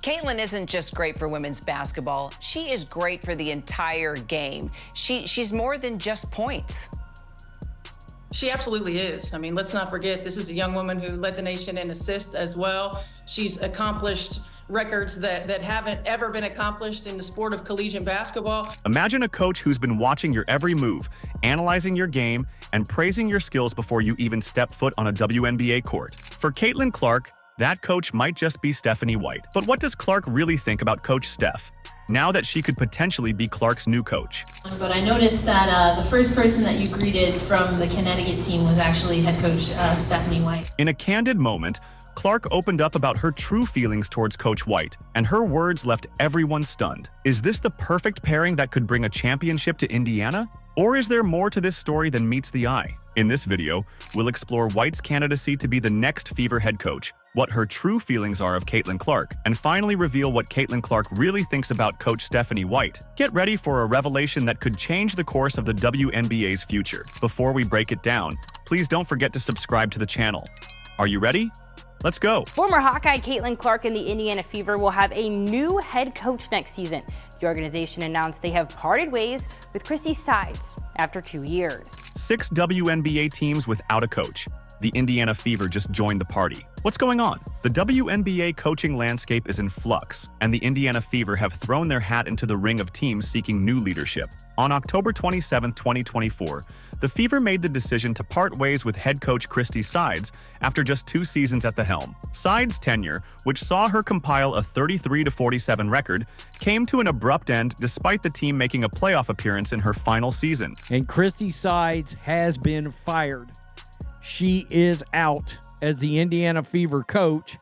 Caitlin isn't just great for women's basketball. She is great for the entire game. She's more than just points. She absolutely is. I mean, let's not forget, this is a young woman who led the nation in assists as well. She's accomplished records that haven't ever been accomplished in the sport of collegiate basketball. Imagine a coach who's been watching your every move, analyzing your game, and praising your skills before you even step foot on a WNBA court. For Caitlin Clark, that coach might just be Stephanie White. But what does Clark really think about Coach Steph, now that she could potentially be Clark's new coach? But I noticed that the first person that you greeted from the Connecticut team was actually head coach Stephanie White. In a candid moment, Clark opened up about her true feelings towards Coach White, and her words left everyone stunned. Is this the perfect pairing that could bring a championship to Indiana? Or is there more to this story than meets the eye? In this video, we'll explore White's candidacy to be the next Fever head coach, what her true feelings are of Caitlin Clark, and finally reveal what Caitlin Clark really thinks about Coach Stephanie White. Get ready for a revelation that could change the course of the WNBA's future. Before we break it down, please don't forget to subscribe to the channel. Are you ready? Let's go. Former Hawkeye Caitlin Clark and the Indiana Fever will have a new head coach next season. The organization announced they have parted ways with Christy Sides after 2 years. 6 WNBA teams without a coach. The Indiana Fever just joined the party. What's going on? The WNBA coaching landscape is in flux, and the Indiana Fever have thrown their hat into the ring of teams seeking new leadership. On October 27, 2024, the Fever made the decision to part ways with head coach Christy Sides after just 2 seasons at the helm. Sides' tenure, which saw her compile a 33-47 record, came to an abrupt end despite the team making a playoff appearance in her final season. And Christy Sides has been fired. She is out as the Indiana Fever coach.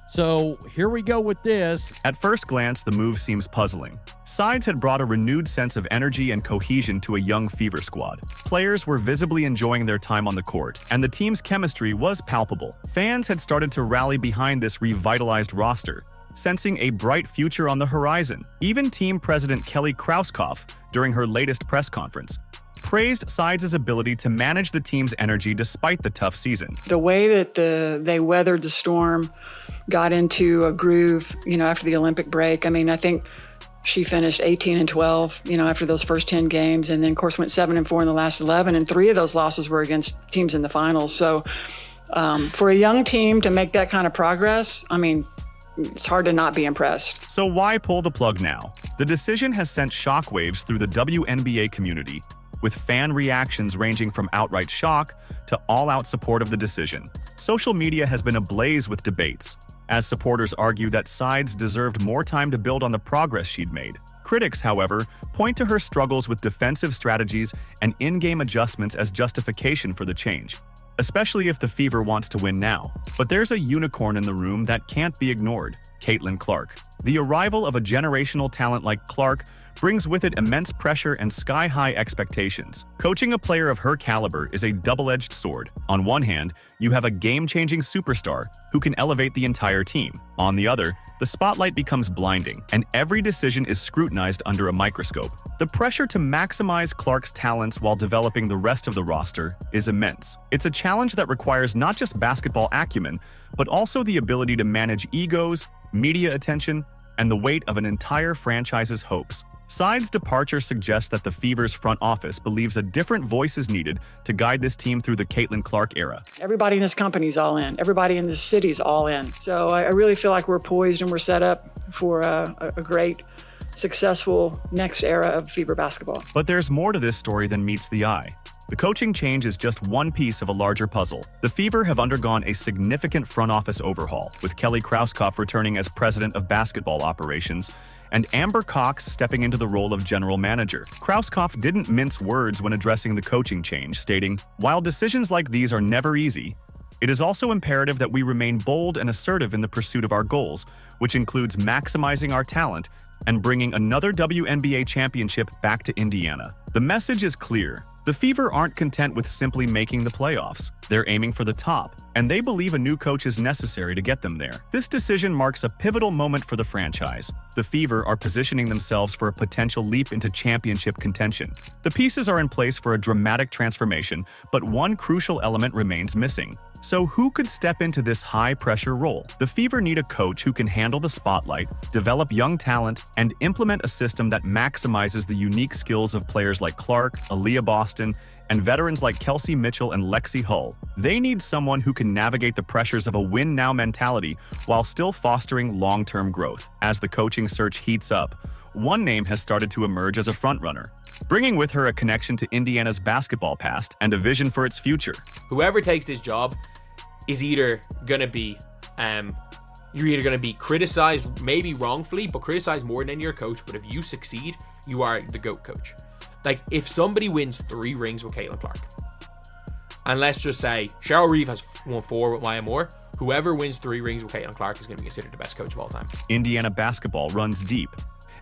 So here we go with this. At first glance, the move seems puzzling. Sides had brought a renewed sense of energy and cohesion to a young Fever squad. Players were visibly enjoying their time on the court, and the team's chemistry was palpable. Fans had started to rally behind this revitalized roster, sensing a bright future on the horizon. Even team president Kelly Krauskopf, during her latest press conference, praised Sides' ability to manage the team's energy despite the tough season. The way that they weathered the storm, got into a groove, after the Olympic break. I mean, I think she finished 18-12, after those first 10 games, and then, of course, went 7-4 in the last 11, and 3 of those losses were against teams in the finals. So for a young team to make that kind of progress, I mean, it's hard to not be impressed. So why pull the plug now? The decision has sent shockwaves through the WNBA community, with fan reactions ranging from outright shock to all-out support of the decision. Social media has been ablaze with debates, as supporters argue that Sides deserved more time to build on the progress she'd made. Critics, however, point to her struggles with defensive strategies and in-game adjustments as justification for the change, especially if the Fever wants to win now. But there's a unicorn in the room that can't be ignored: Caitlin Clark. The arrival of a generational talent like Clark brings with it immense pressure and sky-high expectations. Coaching a player of her caliber is a double-edged sword. On one hand, you have a game-changing superstar who can elevate the entire team. On the other, the spotlight becomes blinding, and every decision is scrutinized under a microscope. The pressure to maximize Clark's talents while developing the rest of the roster is immense. It's a challenge that requires not just basketball acumen, but also the ability to manage egos, media attention, and the weight of an entire franchise's hopes. Sides' departure suggests that the Fever's front office believes a different voice is needed to guide this team through the Caitlin Clark era. Everybody in this company's all in. Everybody in this city's all in. So I really feel like we're poised and we're set up for a great, successful next era of Fever basketball. But there's more to this story than meets the eye. The coaching change is just one piece of a larger puzzle. The Fever have undergone a significant front office overhaul, with Kelly Krauskopf returning as president of basketball operations and Amber Cox stepping into the role of general manager. Krauskopf didn't mince words when addressing the coaching change, stating, "While decisions like these are never easy, it is also imperative that we remain bold and assertive in the pursuit of our goals, which includes maximizing our talent and bringing another WNBA championship back to Indiana." The message is clear. The Fever aren't content with simply making the playoffs. They're aiming for the top, and they believe a new coach is necessary to get them there. This decision marks a pivotal moment for the franchise. The Fever are positioning themselves for a potential leap into championship contention. The pieces are in place for a dramatic transformation, but one crucial element remains missing. So who could step into this high-pressure role? The Fever need a coach who can handle the spotlight, develop young talent, and implement a system that maximizes the unique skills of players like Clark, Aaliyah Boston, and veterans like Kelsey Mitchell and Lexi Hull. They need someone who can navigate the pressures of a win-now mentality while still fostering long-term growth. As the coaching search heats up, one name has started to emerge as a frontrunner, bringing with her a connection to Indiana's basketball past and a vision for its future. Whoever takes this job is either going to be, you're either going to be criticized, maybe wrongfully, but criticized more than your coach. But if you succeed, you are the GOAT coach. Like, if somebody wins 3 rings with Caitlin Clark, and let's just say Cheryl Reeve has won 4 with Maya Moore, whoever wins 3 rings with Caitlin Clark is going to be considered the best coach of all time. Indiana basketball runs deep,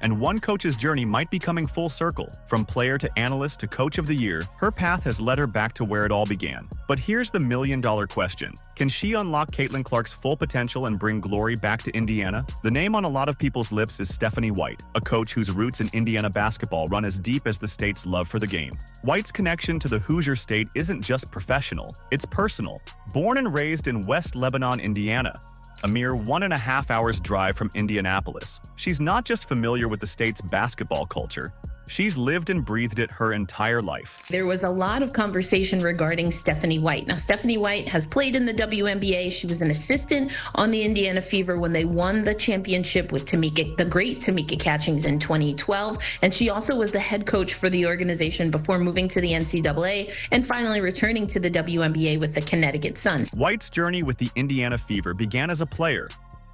and one coach's journey might be coming full circle. From player to analyst to coach of the year, her path has led her back to where it all began. But here's the million-dollar question. Can she unlock Caitlin Clark's full potential and bring glory back to Indiana? The name on a lot of people's lips is Stephanie White, a coach whose roots in Indiana basketball run as deep as the state's love for the game. White's connection to the Hoosier State isn't just professional, it's personal. Born and raised in West Lebanon, Indiana, a mere 1.5 hours drive from Indianapolis, she's not just familiar with the state's basketball culture, she's lived and breathed it her entire life. There was a lot of conversation regarding Stephanie White. Now, Stephanie White has played in the WNBA. She was an assistant on the Indiana Fever when they won the championship with the great Tamika Catchings in 2012. And she also was the head coach for the organization before moving to the NCAA and finally returning to the WNBA with the Connecticut Sun. White's journey with the Indiana Fever began as a player,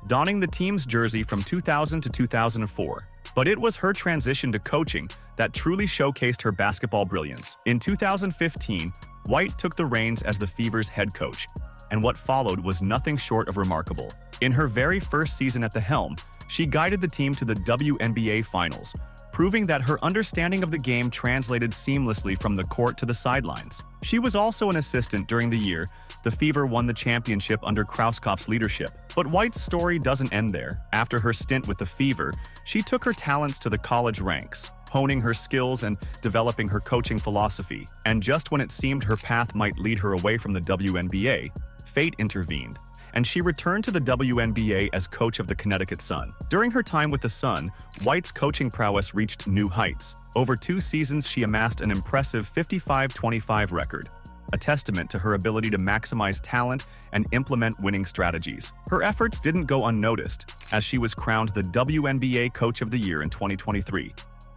donning the team's jersey from 2000 to 2004. But it was her transition to coaching that truly showcased her basketball brilliance. In 2015, White took the reins as the Fever's head coach, and what followed was nothing short of remarkable. In her very first season at the helm, she guided the team to the WNBA Finals, proving that her understanding of the game translated seamlessly from the court to the sidelines. She was also an assistant during the year the Fever won the championship under Krauskopf's leadership. But White's story doesn't end there. After her stint with the Fever, she took her talents to the college ranks, honing her skills and developing her coaching philosophy. And just when it seemed her path might lead her away from the WNBA, fate intervened, and she returned to the WNBA as coach of the Connecticut Sun. During her time with the Sun, White's coaching prowess reached new heights. Over 2 seasons, she amassed an impressive 55-25 record, a testament to her ability to maximize talent and implement winning strategies. Her efforts didn't go unnoticed, as she was crowned the WNBA Coach of the Year in 2023,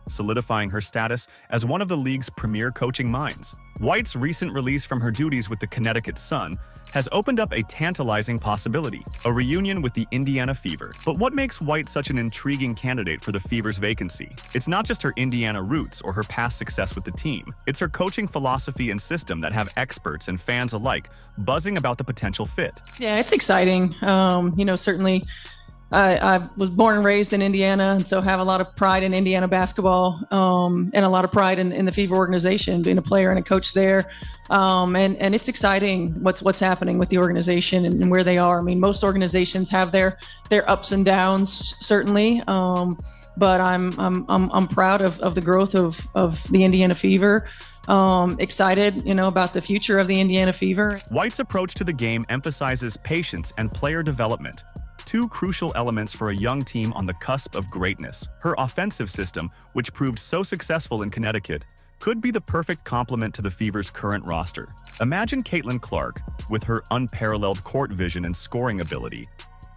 solidifying her status as one of the league's premier coaching minds. White's recent release from her duties with the Connecticut Sun has opened up a tantalizing possibility, a reunion with the Indiana Fever. But what makes White such an intriguing candidate for the Fever's vacancy? It's not just her Indiana roots or her past success with the team. It's her coaching philosophy and system that have experts and fans alike buzzing about the potential fit. Yeah, it's exciting. Certainly I was born and raised in Indiana, and so have a lot of pride in Indiana basketball, and a lot of pride in the Fever organization, being a player and a coach there. And it's exciting what's happening with the organization and where they are. I mean, most organizations have their ups and downs, certainly. But I'm proud of the growth of the Indiana Fever. Excited, about the future of the Indiana Fever. White's approach to the game emphasizes patience and player development, 2 crucial elements for a young team on the cusp of greatness. Her offensive system, which proved so successful in Connecticut, could be the perfect complement to the Fever's current roster. Imagine Caitlin Clark, with her unparalleled court vision and scoring ability,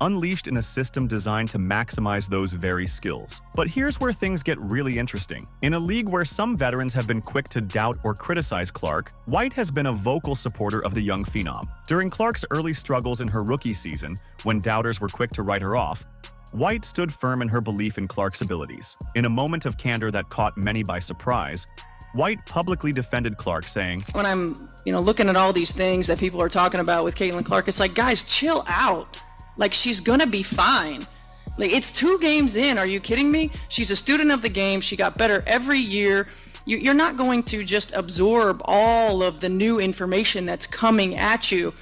unleashed in a system designed to maximize those very skills. But here's where things get really interesting. In a league where some veterans have been quick to doubt or criticize Clark, White has been a vocal supporter of the young phenom. During Clark's early struggles in her rookie season, when doubters were quick to write her off, White stood firm in her belief in Clark's abilities. In a moment of candor that caught many by surprise, White publicly defended Clark, saying, When I'm, looking at all these things that people are talking about with Caitlin Clark, it's like, guys, chill out. Like, she's gonna be fine. Like, it's 2 games in. Are you kidding me? She's a student of the game. She got better every year. You're not going to just absorb all of the new information that's coming at you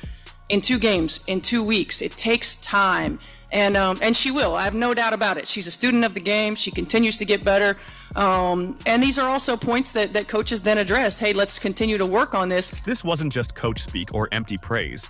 in 2 games, in 2 weeks. It takes time. And she will. I have no doubt about it. She's a student of the game. She continues to get better. And these are also points that coaches then address. Hey, let's continue to work on this. This wasn't just coach speak or empty praise.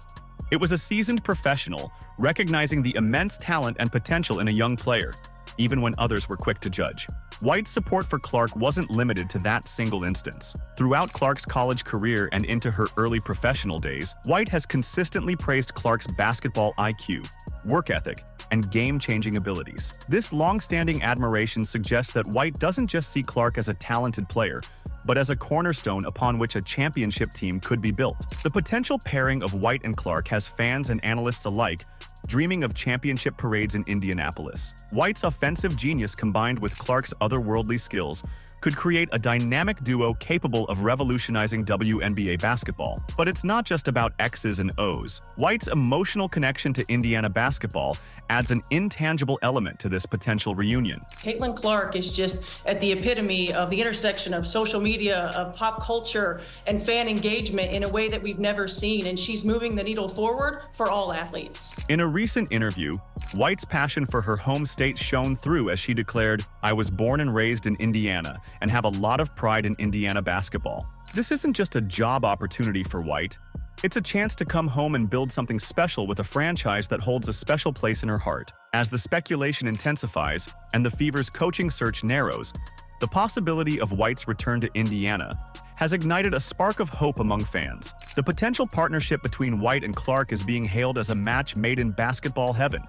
It was a seasoned professional recognizing the immense talent and potential in a young player, even when others were quick to judge. White's support for Clark wasn't limited to that single instance. Throughout Clark's college career and into her early professional days, White has consistently praised Clark's basketball IQ, work ethic, and game-changing abilities. This long-standing admiration suggests that White doesn't just see Clark as a talented player, but as a cornerstone upon which a championship team could be built. The potential pairing of White and Clark has fans and analysts alike dreaming of championship parades in Indianapolis. White's offensive genius combined with Clark's otherworldly skills could create a dynamic duo capable of revolutionizing WNBA basketball. But it's not just about X's and O's. White's emotional connection to Indiana basketball adds an intangible element to this potential reunion. Caitlin Clark is just at the epitome of the intersection of social media, of pop culture, and fan engagement in a way that we've never seen, and she's moving the needle forward for all athletes. In a recent interview, White's passion for her home state shone through as she declared, "I was born and raised in Indiana and have a lot of pride in Indiana basketball." This isn't just a job opportunity for White. It's a chance to come home and build something special with a franchise that holds a special place in her heart. As the speculation intensifies and the Fever's coaching search narrows, the possibility of White's return to Indiana has ignited a spark of hope among fans. The potential partnership between White and Clark is being hailed as a match made in basketball heaven.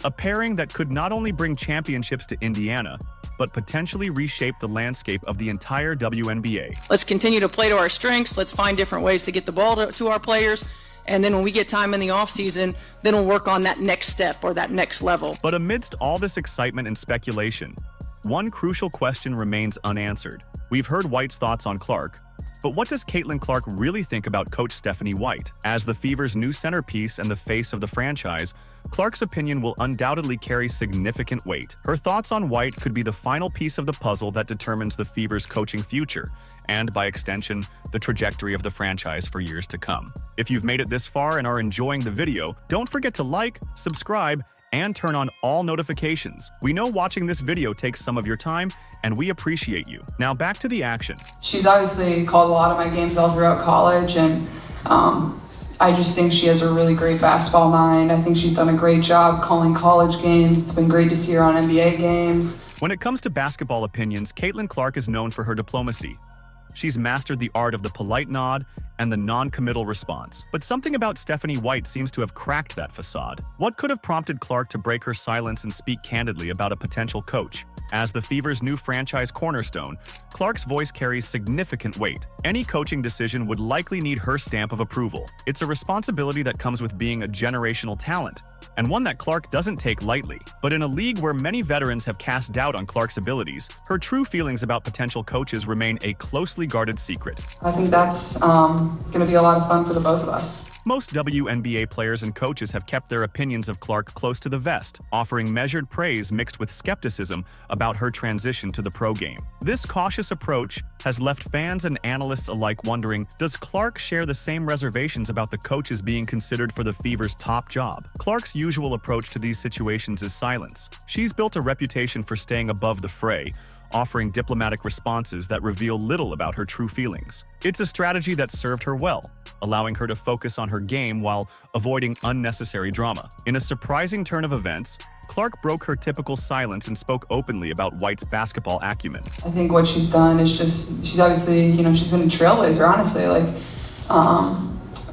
A pairing that could not only bring championships to Indiana, but potentially reshape the landscape of the entire WNBA. Let's continue to play to our strengths. Let's find different ways to get the ball to our players. And then when we get time in the offseason, then we'll work on that next step or that next level. But amidst all this excitement and speculation, one crucial question remains unanswered. We've heard White's thoughts on Clark, but what does Caitlin Clark really think about Coach Stephanie White? As the Fever's new centerpiece and the face of the franchise, Clark's opinion will undoubtedly carry significant weight. Her thoughts on White could be the final piece of the puzzle that determines the Fever's coaching future, and by extension, the trajectory of the franchise for years to come. If you've made it this far and are enjoying the video, don't forget to like, subscribe, and turn on all notifications. We know watching this video takes some of your time, and we appreciate you. Now back to the action. She's obviously called a lot of my games all throughout college, and I just think she has a really great basketball mind. I think she's done a great job calling college games. It's been great to see her on NBA games. When it comes to basketball opinions, Caitlin Clark is known for her diplomacy. She's mastered the art of the polite nod and the non-committal response. But something about Stephanie White seems to have cracked that facade. What could have prompted Clark to break her silence and speak candidly about a potential coach? As the Fever's new franchise cornerstone, Clark's voice carries significant weight. Any coaching decision would likely need her stamp of approval. It's a responsibility that comes with being a generational talent, and one that Clark doesn't take lightly. But in a league where many veterans have cast doubt on Clark's abilities, her true feelings about potential coaches remain a closely guarded secret. I think that's going to be a lot of fun for the both of us. Most WNBA players and coaches have kept their opinions of Clark close to the vest, offering measured praise mixed with skepticism about her transition to the pro game. This cautious approach has left fans and analysts alike wondering, does Clark share the same reservations about the coaches being considered for the Fever's top job? Clark's usual approach to these situations is silence. She's built a reputation for staying above the fray, offering diplomatic responses that reveal little about her true feelings. It's a strategy that served her well, allowing her to focus on her game while avoiding unnecessary drama. In a surprising turn of events, Clark broke her typical silence and spoke openly about White's basketball acumen. I think what she's done is she's obviously, she's been a trailblazer, honestly.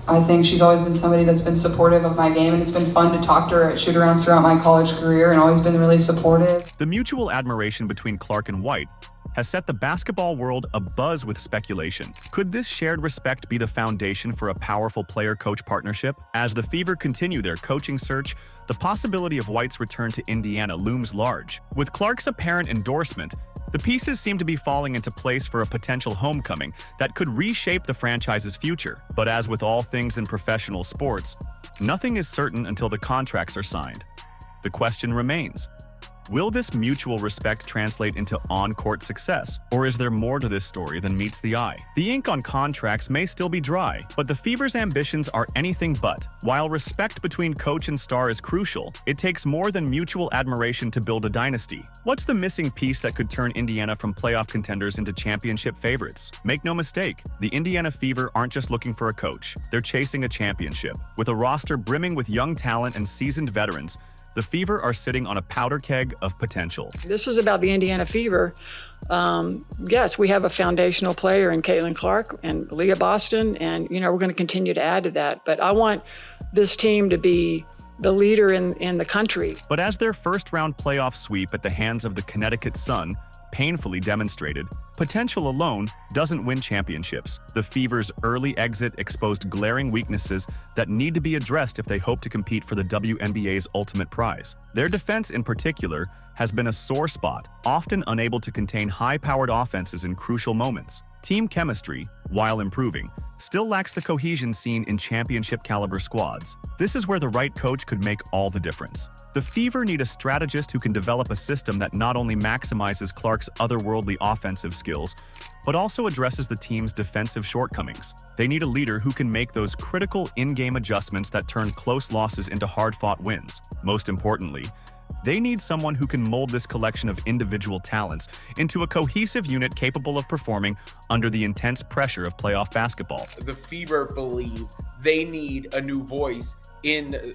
I think she's always been somebody that's been supportive of my game, and it's been fun to talk to her at shoot-arounds throughout my college career and always been really supportive. The mutual admiration between Clark and White has set the basketball world abuzz with speculation. Could this shared respect be the foundation for a powerful player-coach partnership? As the Fever continue their coaching search, the possibility of White's return to Indiana looms large. With Clark's apparent endorsement, the pieces seem to be falling into place for a potential homecoming that could reshape the franchise's future. But as with all things in professional sports, nothing is certain until the contracts are signed. The question remains, Will this mutual respect translate into on-court success, or is there more to this story than meets the eye? The ink on contracts may still be dry, but the Fever's ambitions are anything but. While respect between coach and star is crucial, it takes more than mutual admiration to build a dynasty. What's the missing piece that could turn Indiana from playoff contenders into championship favorites? Make no mistake, the Indiana Fever aren't just looking for a coach, they're chasing a championship. With a roster brimming with young talent and seasoned veterans, the Fever are sitting on a powder keg of potential. This is about the Indiana Fever. Yes, we have a foundational player in Caitlin Clark and Leah Boston, and we're going to continue to add to that. But I want this team to be the leader in the country. But as their first-round playoff sweep at the hands of the Connecticut Sun painfully demonstrated, potential alone doesn't win championships. The Fever's early exit exposed glaring weaknesses that need to be addressed if they hope to compete for the WNBA's ultimate prize. Their defense in particular has been a sore spot, often unable to contain high-powered offenses in crucial moments. Team chemistry, while improving, still lacks the cohesion seen in championship-caliber squads. This is where the right coach could make all the difference. The Fever need a strategist who can develop a system that not only maximizes Clark's otherworldly offensive skills, but also addresses the team's defensive shortcomings. They need a leader who can make those critical in-game adjustments that turn close losses into hard-fought wins. Most importantly, they need someone who can mold this collection of individual talents into a cohesive unit capable of performing under the intense pressure of playoff basketball. The Fever believe they need a new voice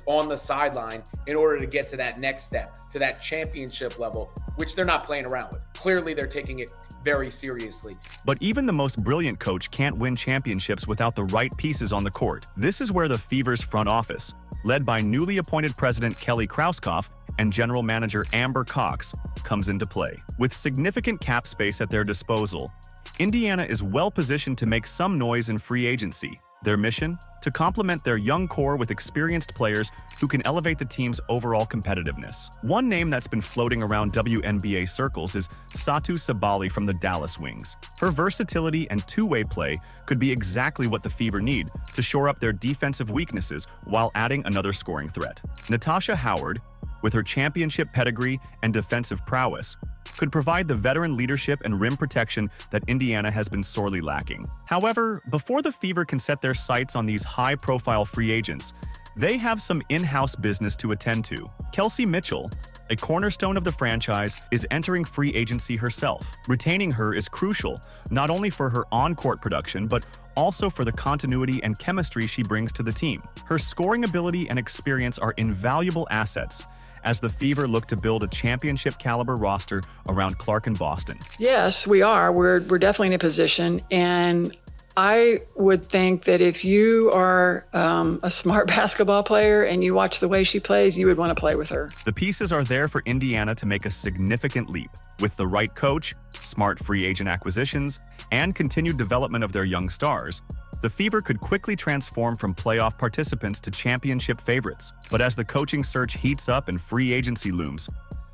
on the sideline in order to get to that next step, to that championship level, which they're not playing around with. Clearly, they're taking it very seriously. But even the most brilliant coach can't win championships without the right pieces on the court. This is where the Fever's front office, led by newly appointed president Kelly Krauskopf and general manager Amber Cox, comes into play. With significant cap space at their disposal, Indiana is well positioned to make some noise in free agency. Their mission? To complement their young core with experienced players who can elevate the team's overall competitiveness. One name that's been floating around WNBA circles is Satu Sabali from the Dallas Wings. Her versatility and two-way play could be exactly what the Fever need to shore up their defensive weaknesses while adding another scoring threat. Natasha Howard, with her championship pedigree and defensive prowess, could provide the veteran leadership and rim protection that Indiana has been sorely lacking. However, before the Fever can set their sights on these high-profile free agents, they have some in-house business to attend to. Kelsey Mitchell, a cornerstone of the franchise, is entering free agency herself. Retaining her is crucial, not only for her on-court production, but also for the continuity and chemistry she brings to the team. Her scoring ability and experience are invaluable assets as the Fever look to build a championship-caliber roster around Clark and Boston. Yes, we are. We're definitely in a position, and I would think that if you are a smart basketball player and you watch the way she plays, you would want to play with her. The pieces are there for Indiana to make a significant leap. With the right coach, smart free agent acquisitions, and continued development of their young stars, the Fever could quickly transform from playoff participants to championship favorites. But as the coaching search heats up and free agency looms,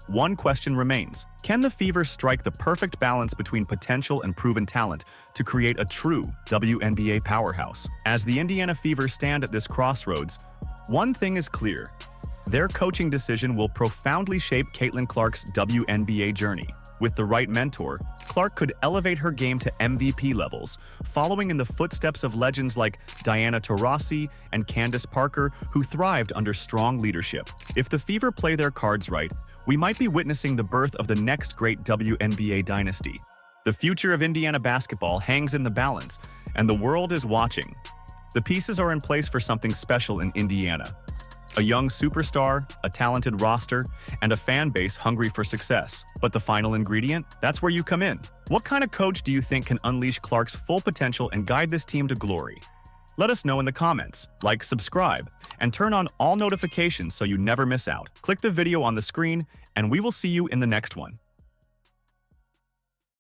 one question remains. Can the Fever strike the perfect balance between potential and proven talent to create a true WNBA powerhouse? As the Indiana Fever stand at this crossroads, one thing is clear. Their coaching decision will profoundly shape Caitlin Clark's WNBA journey. With the right mentor, Clark could elevate her game to MVP levels, following in the footsteps of legends like Diana Taurasi and Candace Parker, who thrived under strong leadership. If the Fever play their cards right, we might be witnessing the birth of the next great WNBA dynasty. The future of Indiana basketball hangs in the balance, and the world is watching. The pieces are in place for something special in Indiana. A young superstar, a talented roster, and a fan base hungry for success. But the final ingredient? That's where you come in. What kind of coach do you think can unleash Clark's full potential and guide this team to glory? Let us know in the comments. Like, subscribe, and turn on all notifications so you never miss out. Click the video on the screen, and we will see you in the next one.